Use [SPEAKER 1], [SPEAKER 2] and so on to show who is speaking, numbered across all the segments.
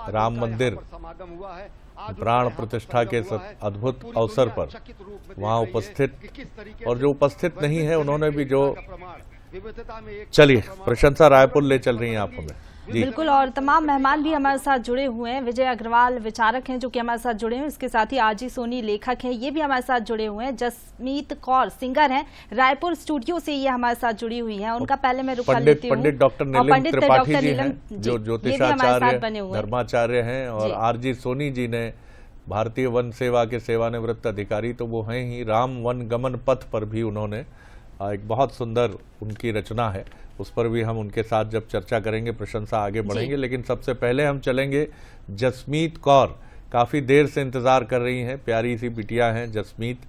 [SPEAKER 1] राम मंदिर प्राण प्रतिष्ठा के अद्भुत अवसर पर वहां उपस्थित, और जो उपस्थित नहीं है उन्होंने भी जो, चलिए प्रशंसा रायपुर ले चल रही हैं आप हमें।
[SPEAKER 2] बिल्कुल, और तमाम मेहमान भी हमारे साथ जुड़े हुए हैं। विजय अग्रवाल विचारक हैं जो कि हमारे साथ जुड़े हैं, इसके साथ ही आरजी सोनी लेखक हैं, ये भी हमारे साथ जुड़े हुए हैं। जसमीत कौर सिंगर हैं, रायपुर स्टूडियो से ये हमारे साथ जुड़ी हुई हैं। उनका पहले मैं रुखा लेती हूं।
[SPEAKER 1] पंडित डॉक्टर नीलम त्रिपाठी जी हैं जो ज्योतिषाचार्य धर्माचार्य हैं, और आरजी सोनी जी ने भारतीय वन सेवा के सेवानिवृत्त अधिकारी, तो वो हैं ही। राम वन गमन पथ पर भी उन्होंने एक बहुत सुंदर उनकी रचना है, उस पर भी हम उनके साथ जब चर्चा करेंगे प्रशंसा आगे बढ़ेंगे। लेकिन सबसे पहले हम चलेंगे जसमीत कौर, काफ़ी देर से इंतज़ार कर रही हैं, प्यारी सी बिटिया हैं जसमीत।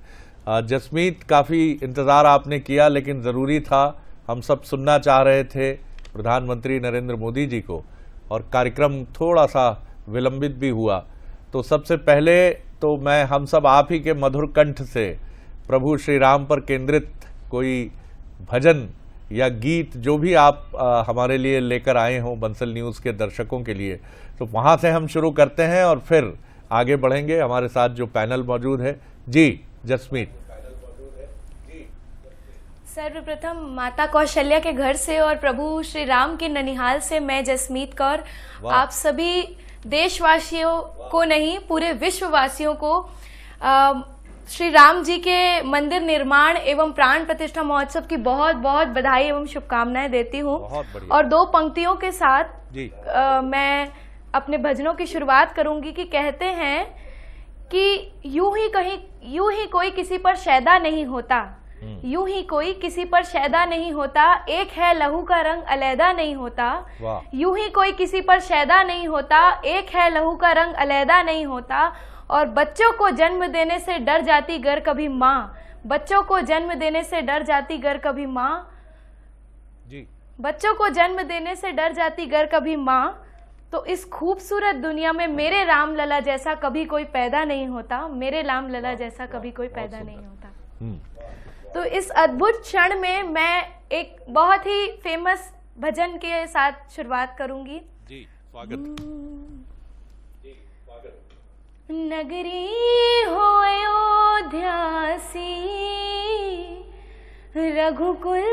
[SPEAKER 1] जसमीत, काफ़ी इंतज़ार आपने किया, लेकिन ज़रूरी था, हम सब सुनना चाह रहे थे प्रधानमंत्री नरेंद्र मोदी जी को, और कार्यक्रम थोड़ा सा विलंबित भी हुआ। तो सबसे पहले तो मैं हम सब आप ही के मधुर कंठ से प्रभु श्री राम पर केंद्रित कोई भजन या गीत जो भी आप हमारे लिए लेकर आए हों बंसल न्यूज़ के दर्शकों के लिए, तो वहां से हम शुरू करते हैं और फिर आगे बढ़ेंगे। हमारे साथ जो पैनल मौजूद है, जी जसमीत।
[SPEAKER 3] सर्वप्रथम माता कौशल्या के घर से और प्रभु श्री राम के ननिहाल से मैं जसमीत कौर आप सभी देशवासियों को नहीं, पूरे विश्ववासियों को श्री राम जी के मंदिर निर्माण एवं प्राण प्रतिष्ठा महोत्सव की बहुत बहुत बधाई एवं शुभकामनाएं देती हूँ। और दो पंक्तियों के साथ मैं अपने भजनों की शुरुआत करूंगी कि कहते हैं कि यूं ही कोई किसी पर शैदा नहीं होता, यूं ही कोई किसी पर शैदा नहीं होता, एक है लहू का रंग अलैदा नहीं होता। यूं ही कोई किसी पर शैदा नहीं होता, एक है लहू का रंग अलैदा नहीं होता। और बच्चों को जन्म देने से डर जाती गर कभी माँ, बच्चों को जन्म देने से डर जाती गर कभी माँ, बच्चों को जन्म देने से डर जाती गर कभी माँ। तो इस खूबसूरत दुनिया में मेरे राम लला जैसा कभी कोई पैदा नहीं होता, मेरे राम लला जैसा कभी कोई पैदा नहीं होता। तो इस अद्भुत क्षण में मैं एक बहुत ही फेमस भजन के साथ शुरुआत करूंगी।
[SPEAKER 1] जी, स्वागत।
[SPEAKER 3] नगरी हो अयोध्या सी, रघुकुल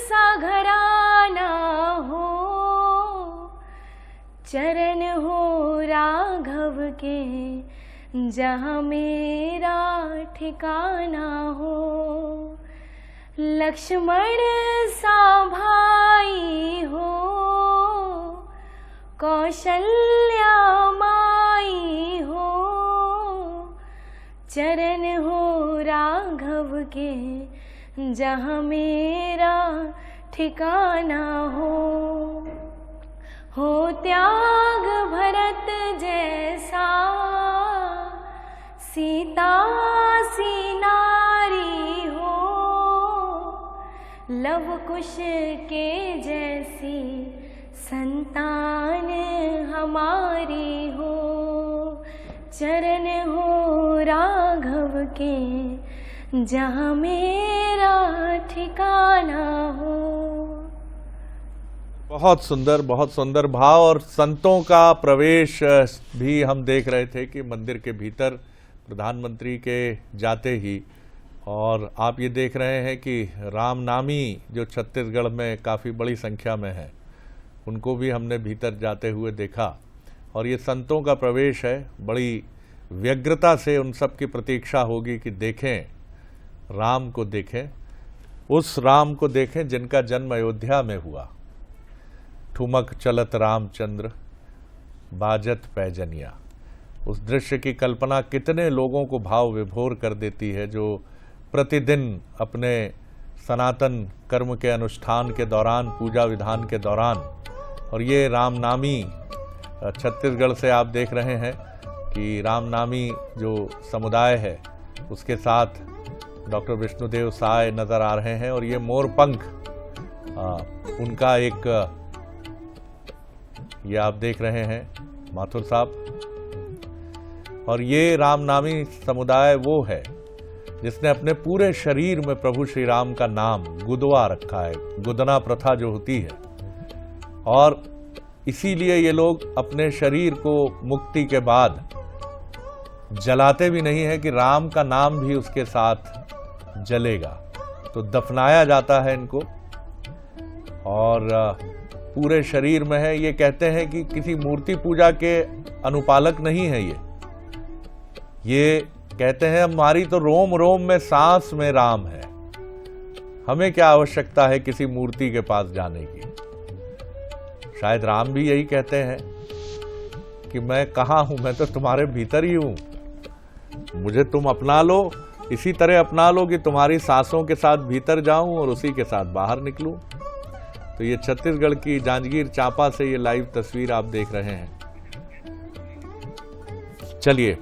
[SPEAKER 3] सा घराना हो, चरण हो राघव के जहाँ मेरा ठिकाना हो। लक्ष्मण सा भाई हो, कौशल्या माई हो, चरण हो राघव के जहाँ मेरा ठिकाना हो त्याग भरत जैसा, सीता सी नारी हो, लव कुश के जैसी संतान हमारी हो। चरण हो राघव के जहाँ मेरा ठिकाना हो।
[SPEAKER 1] बहुत सुंदर भाव और संतों का प्रवेश भी हम देख रहे थे कि मंदिर के भीतर प्रधानमंत्री के जाते ही, और आप ये देख रहे हैं कि रामनामी जो छत्तीसगढ़ में काफ़ी बड़ी संख्या में है, उनको भी हमने भीतर जाते हुए देखा। और ये संतों का प्रवेश है, बड़ी व्यग्रता से उन सब की प्रतीक्षा होगी कि देखें राम को, देखें उस राम को, देखें जिनका जन्म अयोध्या में हुआ। ठुमक चलत रामचंद्र बाजत पैजनिया, उस दृश्य की कल्पना कितने लोगों को भाव विभोर कर देती है, जो प्रतिदिन अपने सनातन कर्म के अनुष्ठान के दौरान, पूजा विधान के दौरान, और ये रामनामी छत्तीसगढ़ से आप देख रहे हैं कि रामनामी जो समुदाय है उसके साथ डॉक्टर विष्णुदेव साय नज़र आ रहे हैं, और ये मोरपंख उनका एक, ये आप देख रहे हैं माथुर साहब। और ये रामनामी समुदाय वो है जिसने अपने पूरे शरीर में प्रभु श्री राम का नाम गुदवा रखा है, गुदना प्रथा जो होती है। और इसीलिए ये लोग अपने शरीर को मुक्ति के बाद जलाते भी नहीं है कि राम का नाम भी उसके साथ जलेगा। तो दफनाया जाता है इनको और पूरे शरीर में है। ये कहते हैं कि किसी मूर्ति पूजा के अनुपालक नहीं है ये कहते हैं हमारी तो रोम रोम में सांस में राम है, हमें क्या आवश्यकता है किसी मूर्ति के पास जाने की। शायद राम भी यही कहते हैं कि मैं कहाँ हूं, मैं तो तुम्हारे भीतर ही हूं, मुझे तुम अपना लो, इसी तरह अपना लो कि तुम्हारी सांसों के साथ भीतर जाऊं और उसी के साथ बाहर निकलूं। तो ये छत्तीसगढ़ की जांजगीर चांपा से ये लाइव तस्वीर आप देख रहे हैं। चलिए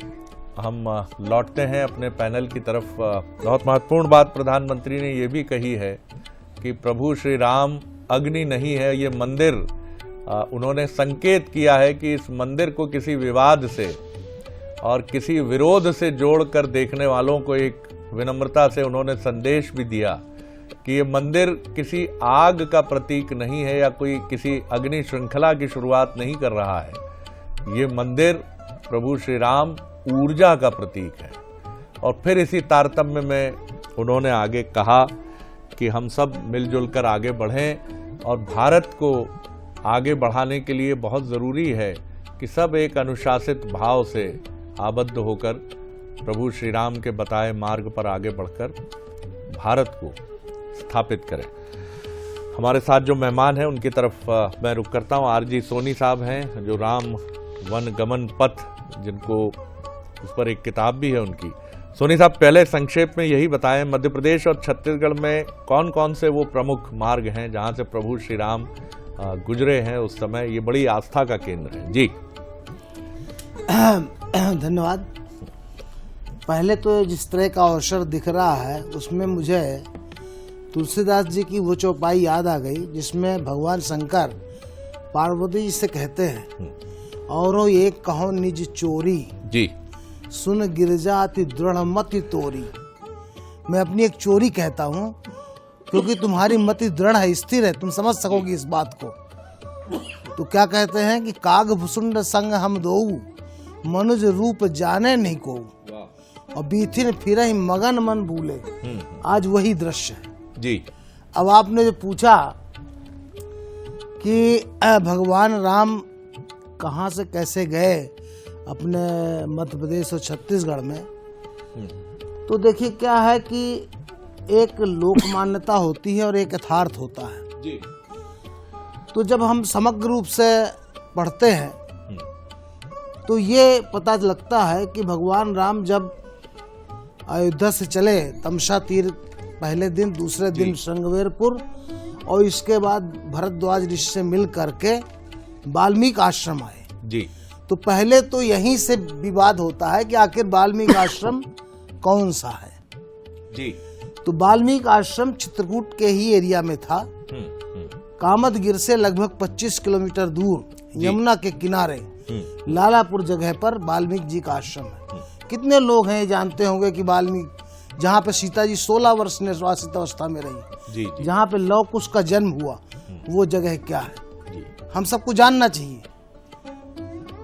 [SPEAKER 1] हम लौटते हैं अपने पैनल की तरफ। बहुत महत्वपूर्ण बात प्रधानमंत्री ने ये भी कही है कि प्रभु श्री राम अग्नि नहीं है, ये मंदिर उन्होंने संकेत किया है कि इस मंदिर को किसी विवाद से और किसी विरोध से जोड़कर देखने वालों को एक विनम्रता से उन्होंने संदेश भी दिया कि ये मंदिर किसी आग का प्रतीक नहीं है या कोई किसी अग्नि श्रृंखला की शुरुआत नहीं कर रहा है। ये मंदिर प्रभु श्री राम ऊर्जा का प्रतीक है। और फिर इसी तारतम्य में उन्होंने आगे कहा कि हम सब मिलजुल कर आगे बढ़ें और भारत को आगे बढ़ाने के लिए बहुत ज़रूरी है कि सब एक अनुशासित भाव से आबद्ध होकर प्रभु श्री राम के बताए मार्ग पर आगे बढ़कर भारत को स्थापित करें। हमारे साथ जो मेहमान हैं उनकी तरफ मैं रुख करता हूं। आरजी सोनी साहब हैं जो राम वन गमन पथ, जिनको उस पर एक किताब भी है उनकी। सोनी साहब, पहले संक्षेप में यही बताएं, मध्य प्रदेश और छत्तीसगढ़ में कौन कौन से वो प्रमुख मार्ग हैं जहां से प्रभु श्री राम गुजरे हैं उस समय, ये बड़ी आस्था का केंद्र है। जी
[SPEAKER 4] धन्यवाद। पहले तो जिस तरह का अवसर दिख रहा है उसमें मुझे तुलसीदास जी की वो चौपाई याद आ गई जिसमें भगवान शंकर पार्वती जी से कहते हैं, औरों एक कहो निज चोरी
[SPEAKER 1] जी,
[SPEAKER 4] सुन गिरजा अति दृढ़ मति तोरी। मैं अपनी एक चोरी कहता हूँ क्योंकि तुम्हारी मति दृढ़ है, स्थिर है, तुम समझ सकोगी इस बात को। तो क्या कहते हैं कि काग भुसुंड संग हम दोऊ, मनुज रूप जाने नहीं को, और बीथिन फिर ही मगन मन भूले। आज वही दृश्य है
[SPEAKER 1] जी।
[SPEAKER 4] अब आपने जो पूछा कि भगवान राम कहाँ से कैसे गए अपने मध्य प्रदेश और छत्तीसगढ़ में, तो देखिए क्या है कि एक लोक मान्यता होती है और एक यथार्थ होता है
[SPEAKER 1] जी।
[SPEAKER 4] तो जब हम समग्र रूप से पढ़ते हैं तो ये पता लगता है कि भगवान राम जब अयोध्या से चले तमसा तीर पहले दिन, दूसरे दिन श्रृंगवेरपुर, और इसके बाद भरद्वाज ऋषि से मिल करके वाल्मीकि आश्रम आए
[SPEAKER 1] जी।
[SPEAKER 4] तो पहले तो यहीं से विवाद होता है कि आखिर वाल्मीकि आश्रम कौन सा है
[SPEAKER 1] जी।
[SPEAKER 4] तो वाल्मीकि आश्रम चित्रकूट के ही एरिया में था। कामदगिर से लगभग 25 किलोमीटर दूर यमुना के किनारे लालापुर जगह पर वाल्मीकि जी का आश्रम है। कितने लोग हैं ये जानते होंगे कि वाल्मीकि, जहाँ पे सीता जी 16 वर्ष निर्वासित अवस्था में रही
[SPEAKER 1] जी, जी।
[SPEAKER 4] जहाँ पे लव कुश का जन्म हुआ, वो जगह क्या है
[SPEAKER 1] जी।
[SPEAKER 4] हम सबको जानना चाहिए।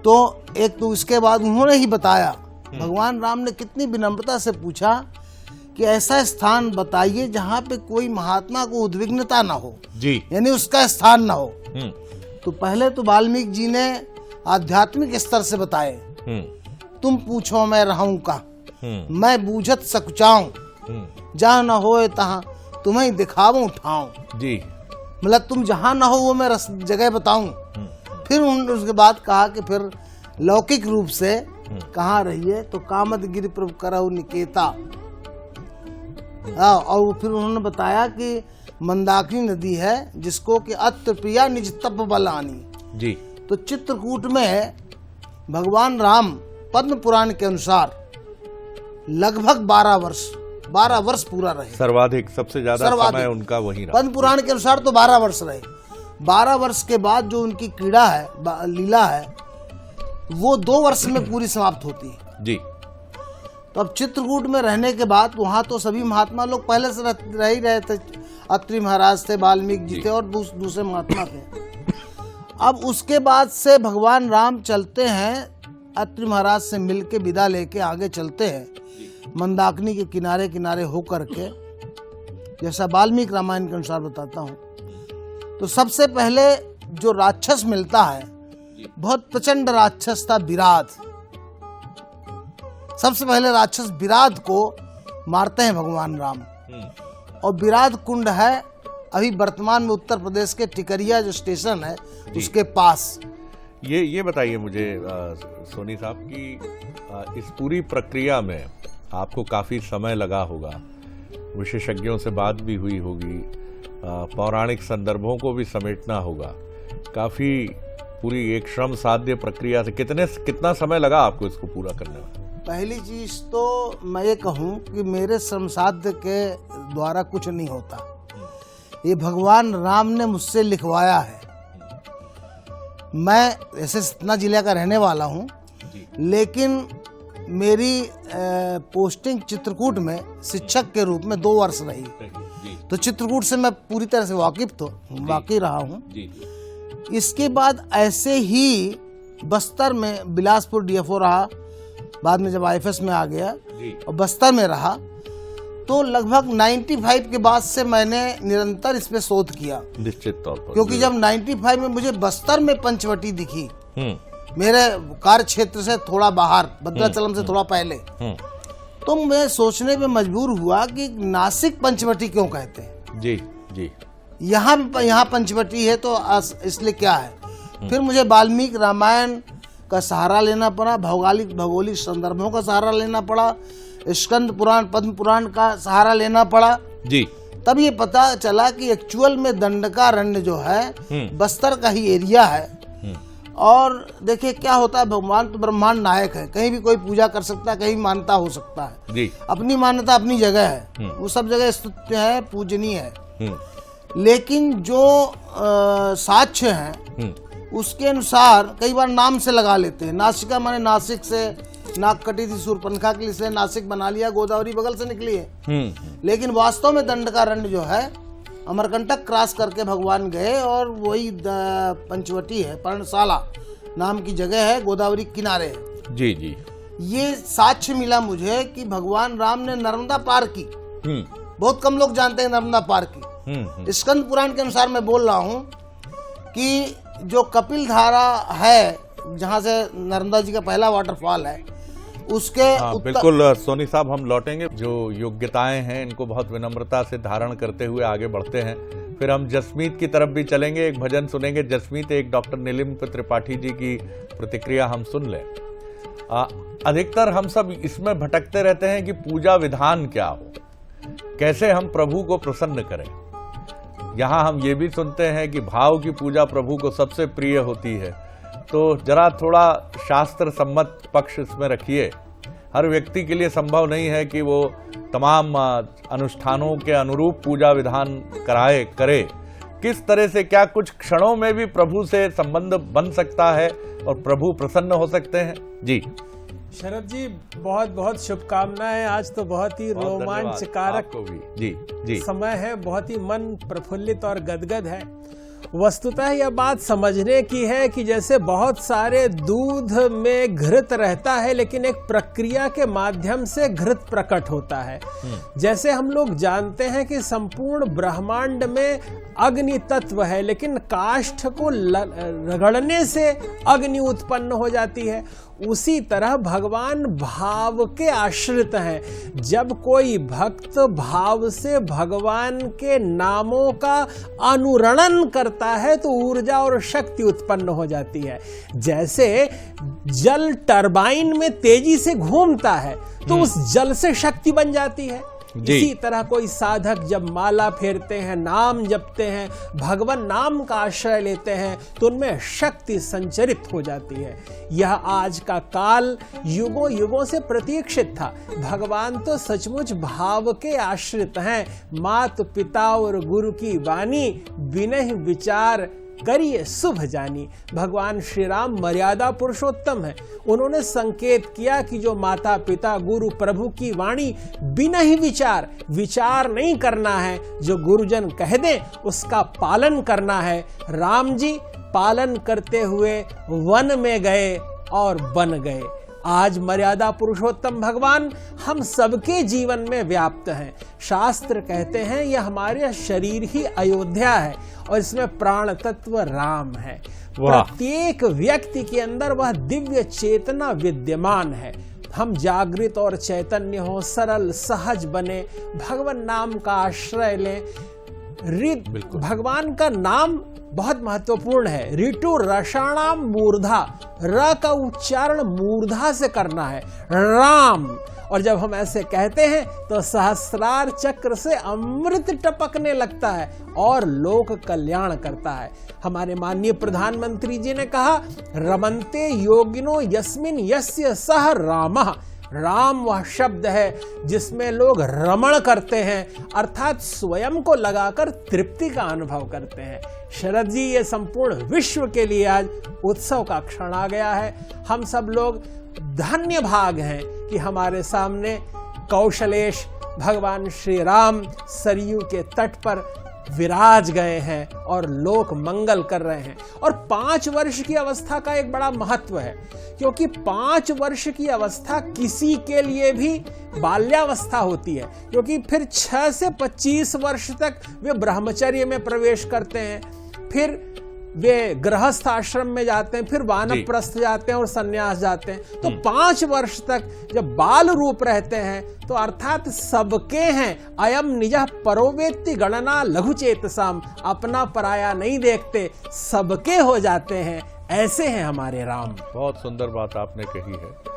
[SPEAKER 4] तो एक तो इसके बाद उन्होंने ही बताया, भगवान राम ने कितनी विनम्रता से पूछा कि ऐसा स्थान बताइए जहाँ पे कोई महात्मा को उद्विग्नता ना हो
[SPEAKER 1] जी,
[SPEAKER 4] यानी उसका स्थान ना हो। तो पहले तो वाल्मीकि जी ने आध्यात्मिक स्तर से बताए, तुम पूछो मैं रहूं का, मैं बूझत सकुचाऊं, जहाँ न होए तहाँ तुम्हें दिखाऊं ठाऊं जी। मतलब तुम जहाँ न हो वो मैं जगह बताऊं। फिर उसके बाद कहा कि फिर लौकिक रूप से कहाँ रहिए, तो कामदगिरि प्रभु करहु निकेता। और फिर उन्होंने बताया कि मंदाकिनी नदी है जिसको कि अत्र प्रिया निज तप बलानी जी। तो चित्रकूट में भगवान राम पद्म पुराण के अनुसार लगभग 12 वर्ष पूरा रहे।
[SPEAKER 1] सर्वाधिक, सबसे ज्यादा समय उनका वही रहा।
[SPEAKER 4] पद्म पुराण के अनुसार तो 12 वर्ष रहे। 12 वर्ष के बाद जो उनकी क्रीड़ा है, लीला है, वो 2 वर्ष में पूरी समाप्त होती है जी। तो अब चित्रकूट में रहने के बाद वहाँ तो सभी महात्मा लोग पहले से रह ही रहे थे। अत्रि महाराज थे, वाल्मीकि जी थे और दूसरे महात्मा थे। अब उसके बाद से भगवान राम चलते हैं, अत्रि महाराज से मिलके विदा लेके आगे चलते हैं मंदाकिनी के किनारे किनारे होकर के, जैसा वाल्मीकि रामायण के अनुसार बताता हूँ। तो सबसे पहले जो राक्षस मिलता है, बहुत प्रचंड राक्षस था विराट। सबसे पहले राक्षस विराट को मारते हैं भगवान राम, और विराट कुंड है अभी वर्तमान में उत्तर प्रदेश के टिकरिया जो स्टेशन है उसके पास।
[SPEAKER 1] ये बताइए मुझे सोनी साहब कि इस पूरी प्रक्रिया में आपको काफी समय लगा होगा, विशेषज्ञों से बात भी हुई होगी, पौराणिक संदर्भों को भी समेटना होगा, काफी पूरी एक श्रम साध्य प्रक्रिया से कितना समय लगा आपको इसको पूरा करने में?
[SPEAKER 4] पहली चीज तो मैं ये कहूँ कि मेरे श्रम साध्य के द्वारा कुछ नहीं होता, ये भगवान राम ने मुझसे लिखवाया है। मैं ऐसे सतना जिले का रहने वाला हूँ, लेकिन मेरी पोस्टिंग चित्रकूट में शिक्षक के रूप में 2 वर्ष रही, तो चित्रकूट से मैं पूरी तरह से वाकिफ रहा हूँ। इसके बाद ऐसे ही बस्तर में बिलासपुर डीएफओ रहा, बाद में जब आईएफएस में आ गया और बस्तर में रहा, तो लगभग 95 के बाद से मैंने निरंतर इस पे शोध किया,
[SPEAKER 1] निश्चित तौर पर।
[SPEAKER 4] क्योंकि जब 95 में मुझे बस्तर में पंचवटी दिखी, मेरे कार्य क्षेत्र से थोड़ा बाहर, भद्राचलम से थोड़ा पहले, तो मैं सोचने पे मजबूर हुआ कि नासिक पंचवटी क्यों कहते हैं।
[SPEAKER 1] जी
[SPEAKER 4] यहाँ पंचवटी है तो इसलिए क्या है। फिर मुझे वाल्मीकि रामायण का सहारा लेना पड़ा, भौगोलिक संदर्भों का सहारा लेना पड़ा, स्कंद पुराण, पद्म पुराण का सहारा लेना पड़ा
[SPEAKER 1] जी।
[SPEAKER 4] तब ये पता चला कि एक्चुअल में दंडकारण्य जो है बस्तर का ही एरिया है। और देखिए क्या होता है, भगवान तो ब्रह्मांड नायक है, कहीं भी कोई पूजा कर सकता है, कहीं मान्यता हो सकता है
[SPEAKER 1] जी।
[SPEAKER 4] अपनी मान्यता अपनी जगह है, वो सब जगह स्तुत्य है, पूजनीय है। लेकिन जो साक्ष्य हैं उसके अनुसार कई बार नाम से लगा लेते हैं। नासिका माने नासिक से, नाक कटी थी सूर्पनखा के लिए से नासिक बना लिया, गोदावरी बगल से निकली है। लेकिन वास्तव में दंडकारण्य जो है अमरकंटक क्रॉस करके भगवान गए, और वही पंचवटी है, पर्णशाला नाम की जगह है, गोदावरी किनारे है।
[SPEAKER 1] जी।
[SPEAKER 4] ये साक्ष्य मिला मुझे कि भगवान राम ने नर्मदा पार की। बहुत कम लोग जानते हैं नर्मदा पार की। स्कंद पुराण के अनुसार मैं बोल रहा हूँ कि जो कपिल धारा है, जहाँ से नर्मदा जी का पहला वाटरफॉल है, उसके
[SPEAKER 1] बिल्कुल सोनी साहब, हम लौटेंगे। जो योग्यताएं हैं इनको बहुत विनम्रता से धारण करते हुए आगे बढ़ते हैं। फिर हम जसमीत की तरफ भी चलेंगे, एक भजन सुनेंगे। जसमीत एक डॉक्टर नीलिम त्रिपाठी जी की प्रतिक्रिया हम सुन लें। अधिकतर हम सब इसमें भटकते रहते हैं कि पूजा विधान क्या हो, कैसे हम प्रभु को प्रसन्न करें। यहाँ हम ये भी सुनते हैं कि भाव की पूजा प्रभु को सबसे प्रिय होती है। तो जरा थोड़ा शास्त्र सम्मत पक्ष इसमें रखिए। हर व्यक्ति के लिए संभव नहीं है कि वो तमाम अनुष्ठानों के अनुरूप पूजा विधान करे। किस तरह से, क्या कुछ क्षणों में भी प्रभु से संबंध बन सकता है और प्रभु प्रसन्न हो सकते हैं? जी
[SPEAKER 5] शरद जी, बहुत बहुत शुभकामनाएं। आज तो बहुत ही रोमांचकारक
[SPEAKER 1] जी
[SPEAKER 5] समय है, बहुत ही मन प्रफुल्लित और गदगद है। वस्तुतः यह बात समझने की है कि जैसे बहुत सारे दूध में घृत रहता है, लेकिन एक प्रक्रिया के माध्यम से घृत प्रकट होता है। जैसे हम लोग जानते हैं कि संपूर्ण ब्रह्मांड में अग्नि तत्व है, लेकिन काष्ठ को रगड़ने से अग्नि उत्पन्न हो जाती है। उसी तरह भगवान भाव के आश्रित हैं। जब कोई भक्त भाव से भगवान के नामों का अनुरणन करता है तो ऊर्जा और शक्ति उत्पन्न हो जाती है। जैसे जल टरबाइन में तेजी से घूमता है तो उस जल से शक्ति बन जाती है। इसी तरह कोई साधक जब माला फेरते हैं, नाम जपते हैं, भगवान नाम का आश्रय लेते हैं, तो उनमें शक्ति संचरित हो जाती है। यह आज का काल युगों युगों से प्रतीक्षित था। भगवान तो सचमुच भाव के आश्रित हैं। मात पिता और गुरु की वाणी बिनहि विचार करिए शुभ जानी। भगवान श्री राम मर्यादा पुरुषोत्तम है। उन्होंने संकेत किया कि जो माता पिता गुरु प्रभु की वाणी बिना ही विचार नहीं करना है, जो गुरुजन कह दें उसका पालन करना है। राम जी पालन करते हुए वन में गए और बन गए। आज मर्यादा पुरुषोत्तम भगवान हम सबके जीवन में व्याप्त हैं। शास्त्र कहते हैं यह हमारे शरीर ही अयोध्या है और इसमें प्राण तत्व राम है। प्रत्येक व्यक्ति के अंदर वह दिव्य चेतना विद्यमान है। हम जागृत और चैतन्य हो, सरल सहज बने, भगवान नाम का आश्रय लें। भगवान का नाम बहुत महत्वपूर्ण है। ऋतु रसाणाम मूर्धा, र का उच्चारण मूर्धा से करना है, राम। और जब हम ऐसे कहते हैं तो सहस्रार चक्र से अमृत टपकने लगता है और लोक कल्याण करता है। हमारे माननीय प्रधानमंत्री जी ने कहा, रमन्ते योगिनो यस्मिन यस्य सह रामः। राम वह शब्द है जिसमें लोग रमण करते हैं, अर्थात स्वयं को लगाकर तृप्ति का अनुभव करते हैं। शरद जी, ये संपूर्ण विश्व के लिए आज उत्सव का क्षण आ गया है। हम सब लोग धन्य भाग हैं कि हमारे सामने कौशलेश भगवान श्री राम सरयू के तट पर विराज गए हैं और लोक मंगल कर रहे हैं। और 5 वर्ष की अवस्था का एक बड़ा महत्व है, क्योंकि 5 वर्ष की अवस्था किसी के लिए भी बाल्यावस्था होती है, क्योंकि फिर 6 से 25 वर्ष तक वे ब्रह्मचर्य में प्रवेश करते हैं, फिर वे गृहस्थ आश्रम में जाते हैं, फिर वानप्रस्थ जाते हैं और सन्यास जाते हैं। तो 5 वर्ष तक जब बाल रूप रहते हैं तो अर्थात सबके हैं। अयम निजः परोवेत्ति गणना लघुचेतसाम, अपना पराया नहीं देखते, सबके हो जाते हैं। ऐसे हैं हमारे राम।
[SPEAKER 1] बहुत सुंदर बात आपने कही है।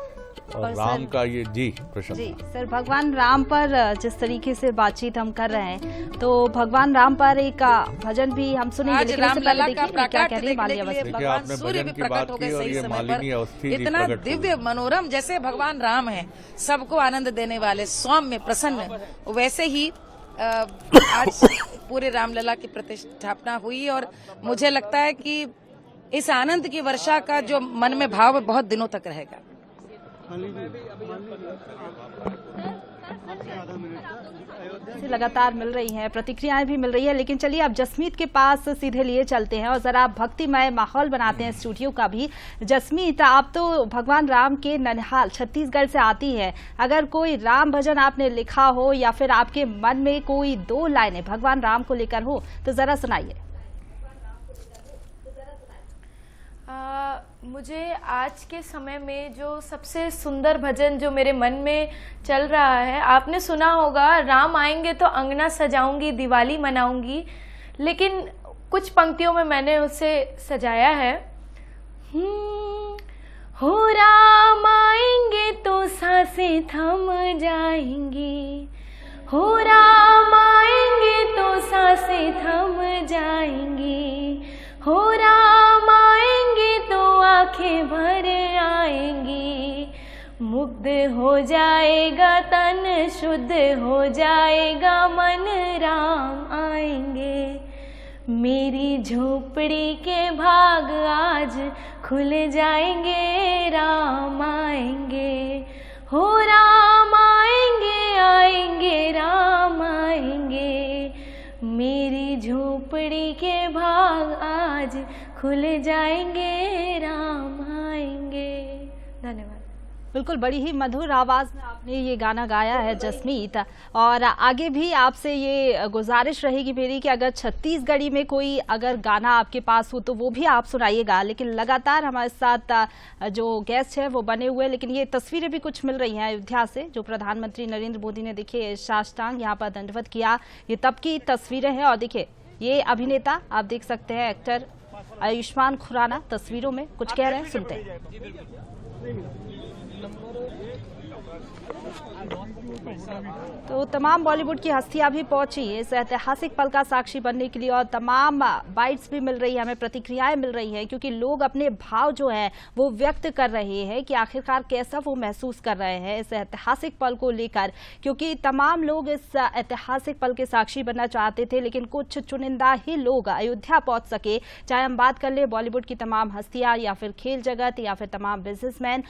[SPEAKER 1] और राम का ये जी प्रश्न
[SPEAKER 2] जी सर, भगवान राम पर जिस तरीके से बातचीत हम कर रहे हैं, तो भगवान राम पर एक भजन भी हम सुनेंगे, लेकिन उससे पहले देखिए क्या कह रही है मालिनी अवस्थी।
[SPEAKER 1] देखिए, आपने भजन की बात की और ये मालिनी अवस्थी जी
[SPEAKER 6] इतना
[SPEAKER 1] प्रकट
[SPEAKER 6] दिव्य मनोरम, जैसे भगवान राम है सबको आनंद देने वाले, सौम्य प्रसन्न, वैसे ही आज पूरे रामलला की प्रतिष्ठापना हुई। और मुझे लगता है कि इस आनंद की वर्षा का जो मन में भाव बहुत दिनों तक रहेगा।
[SPEAKER 2] लगातार मिल रही हैं, प्रतिक्रियाएं भी मिल रही है, लेकिन चलिए अब जसमीत के पास सीधे लिए चलते हैं और जरा भक्तिमय माहौल बनाते हैं स्टूडियो का भी। जसमीत, आप तो भगवान राम के ननिहाल छत्तीसगढ़ से आती है, अगर कोई राम भजन आपने लिखा हो या फिर आपके मन में कोई 2 लाइनें भगवान राम को लेकर हो तो जरा सुनाइए।
[SPEAKER 3] मुझे आज के समय में जो सबसे सुंदर भजन जो मेरे मन में चल रहा है, आपने सुना होगा, राम आएंगे तो अंगना सजाऊंगी, दिवाली मनाऊंगी, लेकिन कुछ पंक्तियों में मैंने उसे सजाया है। हो राम आएंगे तो सांसें थम जाएंगी, हो राम आएंगे तो सांसें थम जाएंगी, हो राम आएंगे तो आंखें भर आएंगी, मुग्ध हो जाएगा तन, शुद्ध हो जाएगा मन, राम आएंगे। मेरी झोपड़ी के भाग आज खुल जाएंगे, राम आएंगे, हो राम आएंगे, आएंगे राम आएंगे, मेरी झोपड़ी के भाग आज खुल जाएंगे, राम आएंगे। धन्यवाद।
[SPEAKER 2] बिल्कुल, बड़ी ही मधुर आवाज में आपने ये गाना गाया है जसमीत, और आगे भी आपसे ये गुजारिश रहेगी मेरी कि अगर छत्तीसगढ़ी में कोई अगर गाना आपके पास हो तो वो भी आप सुनाइएगा। लेकिन लगातार हमारे साथ जो गेस्ट है वो बने हुए, लेकिन ये तस्वीरें भी कुछ मिल रही हैं अयोध्या से, जो प्रधानमंत्री नरेंद्र मोदी ने देखिए साष्टांग यहाँ पर दंडवत किया, ये तब की तस्वीरें हैं। और देखिए ये अभिनेता आप देख सकते हैं, एक्टर आयुष्मान खुराना तस्वीरों में कुछ कह रहे हैं, सुनते हैं। तो तमाम बॉलीवुड की हस्तियां भी पहुंची इस ऐतिहासिक पल का साक्षी बनने के लिए, और तमाम बाइट्स भी मिल रही है, हमें प्रतिक्रियाएं मिल रही हैं, क्योंकि लोग अपने भाव जो है वो व्यक्त कर रहे हैं कि आखिरकार कैसा वो महसूस कर रहे हैं इस ऐतिहासिक पल को लेकर, क्योंकि तमाम लोग इस ऐतिहासिक पल के साक्षी बनना चाहते थे, लेकिन कुछ चुनिंदा ही लोग अयोध्या पहुंच सके। चाहे हम बात कर ले बॉलीवुड की तमाम हस्तियां या फिर खेल जगत या फिर तमाम बिजनेसमैन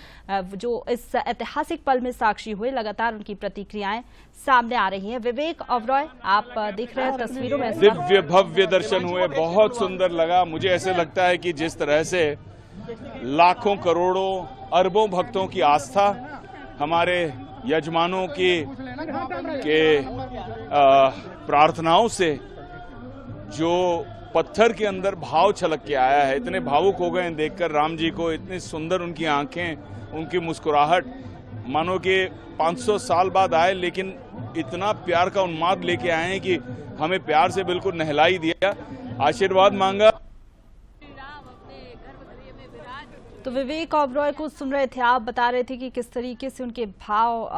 [SPEAKER 2] जो इस ऐतिहासिक पल में साक्षी हुए। लगातार उनकी प्रतिक्रियाएं सामने आ रही हैं। विवेक ओबरॉय, आप देख रहे हैं तस्वीरों में।
[SPEAKER 7] दिव्य भव्य दर्शन हुए, बहुत सुंदर लगा। मुझे ऐसे लगता है कि जिस तरह से लाखों करोड़ों अरबों भक्तों की आस्था हमारे यजमानों की प्रार्थनाओं से जो पत्थर के अंदर भाव छलक के आया है, इतने भावुक हो गए देखकर राम जी को। इतनी सुंदर उनकी आंखें, उनकी मुस्कुराहट, मानो कि 500 साल बाद आए लेकिन इतना प्यार का उन्माद लेके आए हैं कि हमें प्यार से बिल्कुल नहला ही दिया, आशीर्वाद मांगा।
[SPEAKER 2] तो विवेक ओबरॉय को सुन रहे थे, आप बता रहे थे कि किस तरीके से उनके भाव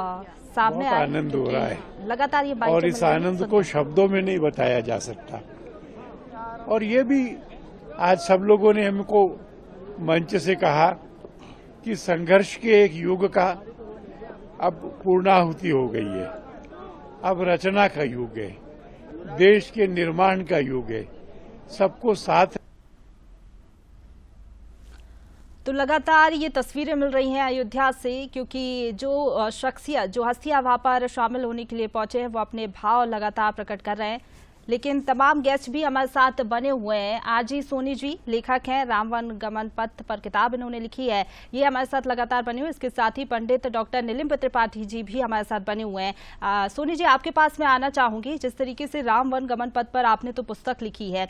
[SPEAKER 2] सामने आए।
[SPEAKER 8] आनंद हो रहा है
[SPEAKER 2] लगातार ये
[SPEAKER 8] और इस आनंद को शब्दों में नहीं बताया जा सकता। और ये भी आज सब लोगों ने हमको मंच से कहा कि संघर्ष के एक युग का अब पूर्णाहुति हो गई है, अब रचना का युग है, देश के निर्माण का युग है, सबको साथ।
[SPEAKER 2] तो लगातार ये तस्वीरें मिल रही हैं अयोध्या से, क्योंकि जो शख्सियत, जो हस्तियां वहां पर शामिल होने के लिए पहुंचे हैं, वो अपने भाव लगातार प्रकट कर रहे हैं। लेकिन तमाम गेस्ट भी हमारे साथ बने हुए हैं। आरजी सोनी जी लेखक हैं, राम वन गमन पथ पर किताब इन्होंने लिखी है, ये हमारे साथ लगातार बने हुए। इसके साथ ही पंडित डॉक्टर नीलिम्ब त्रिपाठी जी भी हमारे साथ बने हुए हैं। सोनी जी, आपके पास मैं आना चाहूंगी। जिस तरीके से राम वन गमन पथ पर आपने तो पुस्तक लिखी है,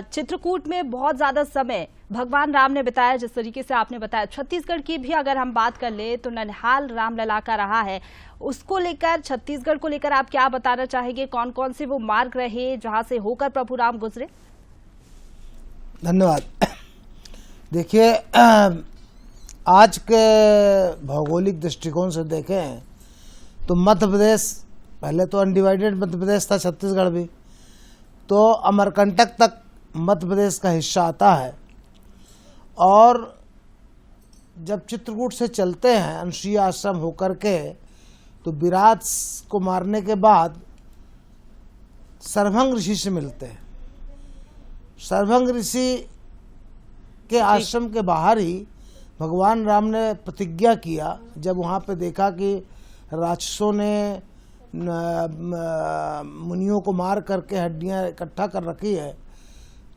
[SPEAKER 2] चित्रकूट में बहुत ज्यादा समय भगवान राम ने बिताया, जिस तरीके से आपने बताया। छत्तीसगढ़ की भी अगर हम बात कर ले तो ननिहाल रामलला का रहा है, उसको लेकर, छत्तीसगढ़ को लेकर आप क्या बताना चाहेंगे? कौन कौन से वो मार्ग रहे जहां से होकर प्रभु राम गुजरे?
[SPEAKER 4] धन्यवाद। देखिए, आज के भौगोलिक दृष्टिकोण से देखें तो मध्य प्रदेश, पहले तो अनडिवाइडेड मध्य प्रदेश था, छत्तीसगढ़ भी, तो अमरकंटक तक मध्य प्रदेश का हिस्सा आता है। और जब चित्रकूट से चलते हैं अनसुईया आश्रम होकर के, तो विराट को मारने के बाद सरभंग ऋषि से मिलते हैं। सरभंग ऋषि के आश्रम के बाहर ही भगवान राम ने प्रतिज्ञा किया। जब वहाँ पे देखा कि राक्षसों ने मुनियों को मार करके हड्डियाँ इकट्ठा कर रखी है,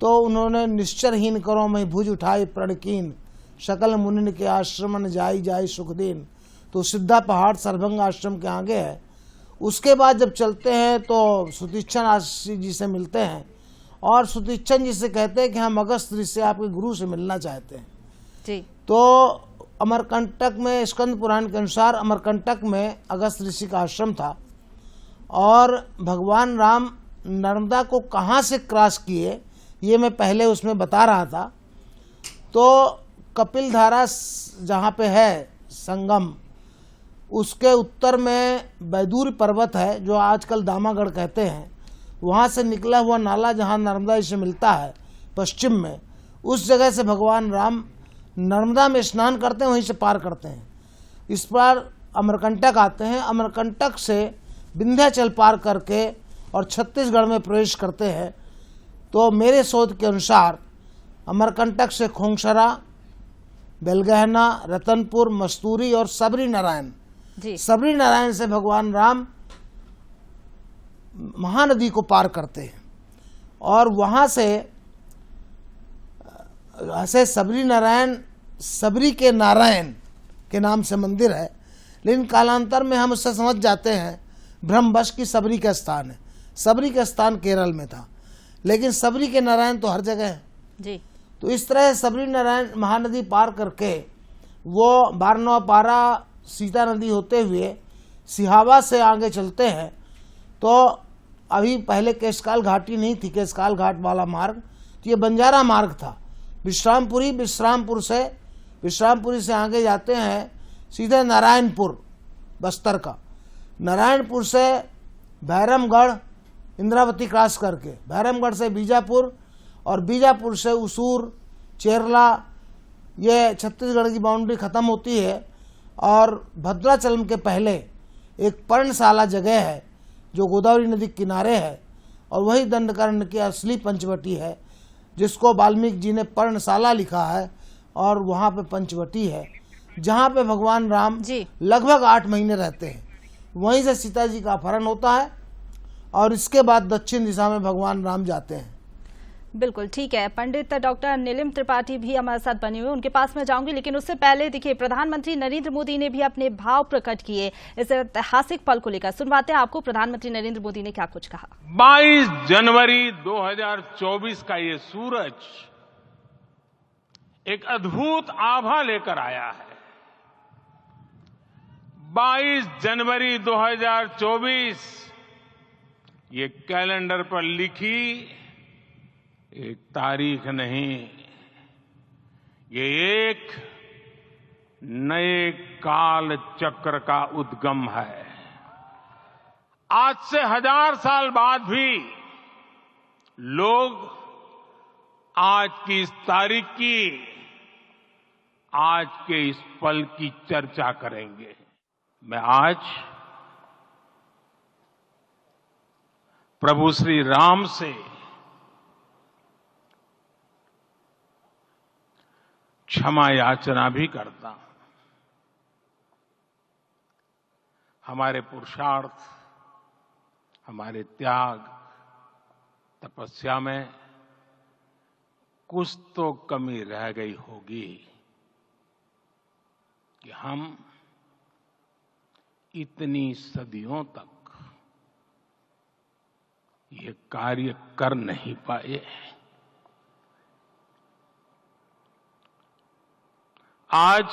[SPEAKER 4] तो उन्होंने निश्चरहीन करो मैं भुज उठाई प्रणकीन, सकल मुनिन के आश्रमन जाई जाई सुखदीन। तो सिद्धा पहाड़ सरभंग आश्रम के आगे है। उसके बाद जब चलते हैं तो सुतीक्षण आश्री जी से मिलते हैं, और सुतीक्षण जी से कहते हैं कि हम अगस्त ऋषि से आपके गुरु से मिलना चाहते हैं
[SPEAKER 2] जी।
[SPEAKER 4] तो अमरकंटक में, स्कंद पुराण के अनुसार अमरकंटक में अगस्त ऋषि का आश्रम था। और भगवान राम नर्मदा को कहाँ से क्रॉस किए, ये मैं पहले उसमें बता रहा था। तो कपिल धारा जहाँ पे है संगम, उसके उत्तर में बैदूर पर्वत है, जो आजकल दामागढ़ कहते हैं। वहाँ से निकला हुआ नाला जहाँ नर्मदा से मिलता है पश्चिम में, उस जगह से भगवान राम नर्मदा में स्नान करते हैं, वहीं से पार करते हैं। इस बार अमरकंटक आते हैं, अमरकंटक से विंध्याचल पार करके और छत्तीसगढ़ में प्रवेश करते हैं। तो मेरे शोध के अनुसार अमरकंटक से खोंगसरा, बेलगहना, रतनपुर, मस्तूरी और सबरी नारायण, सबरी नारायण से भगवान राम महानदी को पार करते हैं। और वहाँ से सबरी नारायण, सबरी के नारायण के नाम से मंदिर है, लेकिन कालांतर में हम उससे समझ जाते हैं ब्रह्मवश की सबरी का स्थान है। सबरी का स्थान केरल में था, लेकिन सबरी के नारायण तो हर जगह है
[SPEAKER 2] जी।
[SPEAKER 4] तो इस तरह सबरी नारायण महानदी पार करके वो बारनौपारा सीता नदी होते हुए सिहावा से आगे चलते हैं। तो अभी पहले केशकाल घाटी नहीं थी, केशकाल घाट वाला मार्ग, तो ये बंजारा मार्ग था। विश्रामपुरी से आगे जाते हैं सीधे नारायणपुर, बस्तर का। नारायणपुर से भैरमगढ़, इंद्रावती क्रॉस करके, भैरमगढ़ से बीजापुर, और बीजापुर से उसूर, चेरला, ये छत्तीसगढ़ की बाउंड्री ख़त्म होती है। और भद्राचलम के पहले एक पर्णशाला जगह है जो गोदावरी नदी के किनारे है, और वही दंडकारण्य की असली पंचवटी है, जिसको वाल्मीकि जी ने पर्णशाला लिखा है, और वहाँ पे पंचवटी है। जहाँ पे भगवान राम
[SPEAKER 2] जी
[SPEAKER 4] लगभग 8 महीने रहते हैं, वहीं से सीता जी का अपहरण होता है और इसके बाद दक्षिण दिशा में भगवान राम जाते हैं।
[SPEAKER 2] बिल्कुल ठीक है। पंडित डॉक्टर नीलिम त्रिपाठी भी हमारे साथ बने हुए, उनके पास मैं जाऊंगी, लेकिन उससे पहले देखिए प्रधानमंत्री नरेंद्र मोदी ने भी अपने भाव प्रकट किए इस ऐतिहासिक पल को लेकर। सुनवाते हैं आपको प्रधानमंत्री नरेंद्र मोदी ने क्या कुछ कहा।
[SPEAKER 9] 22 जनवरी 2024 का ये सूरज एक अद्भुत आभा लेकर आया है। 22 जनवरी 2024 ये कैलेंडर पर लिखी एक तारीख नहीं, ये एक नए काल चक्र का उद्गम है। आज से 1000 साल बाद भी लोग आज की इस तारीख की, आज के इस पल की चर्चा करेंगे। मैं आज प्रभु श्री राम से क्षमा याचना भी करता हूं। हमारे पुरुषार्थ, हमारे त्याग, तपस्या में कुछ तो कमी रह गई होगी कि हम इतनी सदियों तक ये कार्य कर नहीं पाए। आज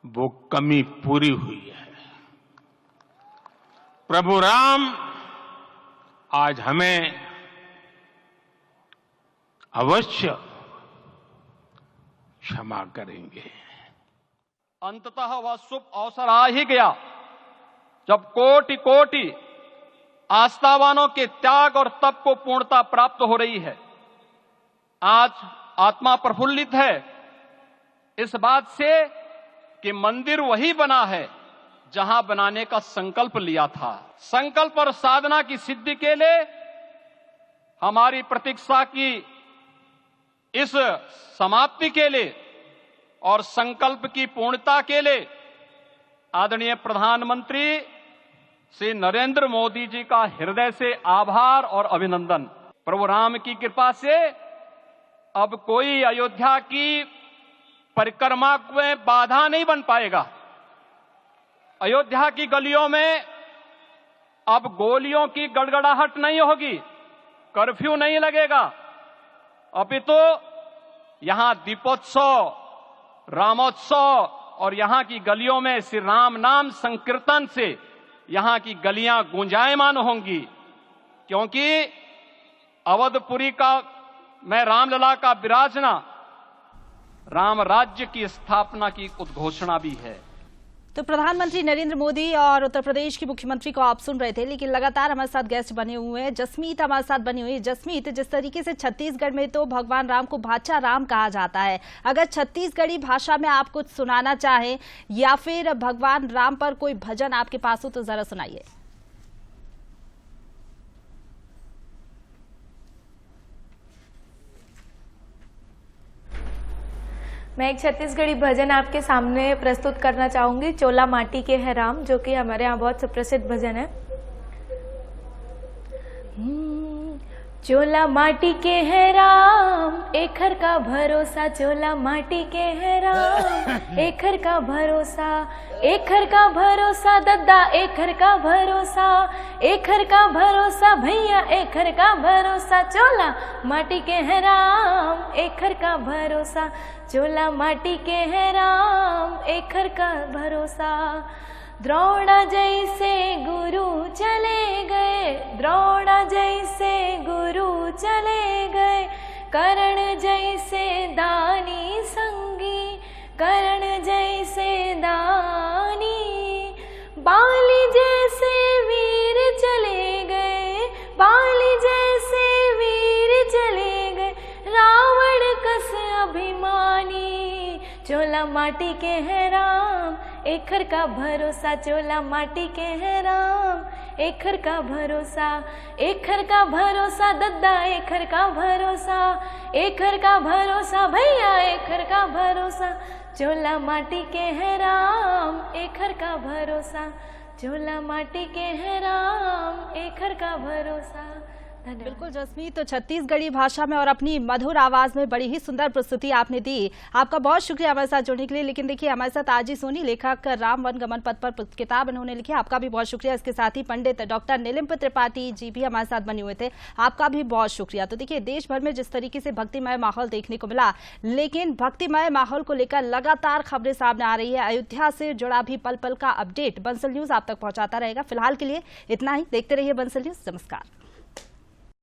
[SPEAKER 9] वो कमी पूरी हुई है। प्रभु राम आज हमें अवश्य क्षमा करेंगे।
[SPEAKER 10] अंततः वह शुभ अवसर आ ही गया जब कोटि कोटि आस्थावानों के त्याग और तप को पूर्णता प्राप्त हो रही है। आज आत्मा प्रफुल्लित है इस बात से कि मंदिर वही बना है जहां बनाने का संकल्प लिया था। संकल्प और साधना की सिद्धि के लिए हमारी प्रतीक्षा की इस समाप्ति के लिए और संकल्प की पूर्णता के लिए आदरणीय प्रधानमंत्री श्री नरेंद्र मोदी जी का हृदय से आभार और अभिनंदन। प्रभु राम की कृपा से अब कोई अयोध्या की परिक्रमा में बाधा नहीं बन पाएगा। अयोध्या की गलियों में अब गोलियों की गड़गड़ाहट नहीं होगी, कर्फ्यू नहीं लगेगा, अपितु यहां दीपोत्सव, रामोत्सव और यहां की गलियों में श्री राम नाम संकीर्तन से यहां की गलियां गुंजायमान होंगी, क्योंकि अवधपुरी का मैं रामलला का विराजना राम राज्य की स्थापना की उद्घोषणा भी है।
[SPEAKER 2] तो प्रधानमंत्री नरेंद्र मोदी और उत्तर प्रदेश की मुख्यमंत्री को आप सुन रहे थे, लेकिन लगातार हमारे साथ गेस्ट बने हुए हैं। जसमीत हमारे साथ बनी हुई है। जसमीत, जिस तरीके से छत्तीसगढ़ में तो भगवान राम को भाचा राम कहा जाता है, अगर छत्तीसगढ़ी भाषा में आप कुछ सुनाना चाहें या फिर भगवान राम पर कोई भजन आपके पास हो तो जरा सुनाइए।
[SPEAKER 3] मैं एक छत्तीसगढ़ी भजन आपके सामने प्रस्तुत करना चाहूंगी, चोला माटी के है राम, जो कि हमारे यहाँ बहुत सुप्रसिद्ध भजन है। चोला माटी के है राम, एखर का भरोसा, चोला माटी के है राम, एखर का भरोसा, एखर का भरोसा दद्दा, एखर का भरोसा, एखर का भरोसा भैया, एखर का भरोसा, चोला माटी के है राम, एखर का भरोसा, चोला माटी के है राम, एखर का भरोसा। द्रोणा जैसे गुरु चले गए, द्रोणा जैसे गुरु चले गए, कर्ण जैसे दानी संगी, कर्ण जैसे दानी, बाली जैसे वीर चले गए, बाली जैसे वीर चले गए, रावण कस अभिमानी, चोला माटी के है राम, एखर का भरोसा, चोला माटी के है राम, एखर का भरोसा, एखर का भरोसा दद्दा, एखर का भरोसा, एखर का भरोसा भैया, एखर का भरोसा, चोला माटी के है राम एखर का भरोसा, चोला माटी के है राम एखर का भरोसा।
[SPEAKER 2] बिल्कुल जसमीत, तो छत्तीसगढ़ी भाषा में और अपनी मधुर आवाज में बड़ी ही सुंदर प्रस्तुति आपने दी। आपका बहुत शुक्रिया हमारे साथ जुड़ने के लिए। लेकिन देखिए हमारे साथ आजी सोनी, लेखक, राम वन गमन पथ पर किताब इन्होंने लिखी, आपका भी बहुत शुक्रिया। इसके साथ ही पंडित डॉक्टर नीलिम्प त्रिपाठी जी भी हमारे साथ बने हुए थे, आपका भी बहुत शुक्रिया। तो देखिए देश भर में जिस तरीके से भक्तिमय माहौल देखने को मिला, लेकिन भक्तिमय माहौल को लेकर लगातार खबरें सामने आ रही है। अयोध्या से जुड़ा भी पल पल का अपडेट बंसल न्यूज आप तक पहुंचाता रहेगा। फिलहाल के लिए इतना ही, देखते रहिए बंसल न्यूज। नमस्कार।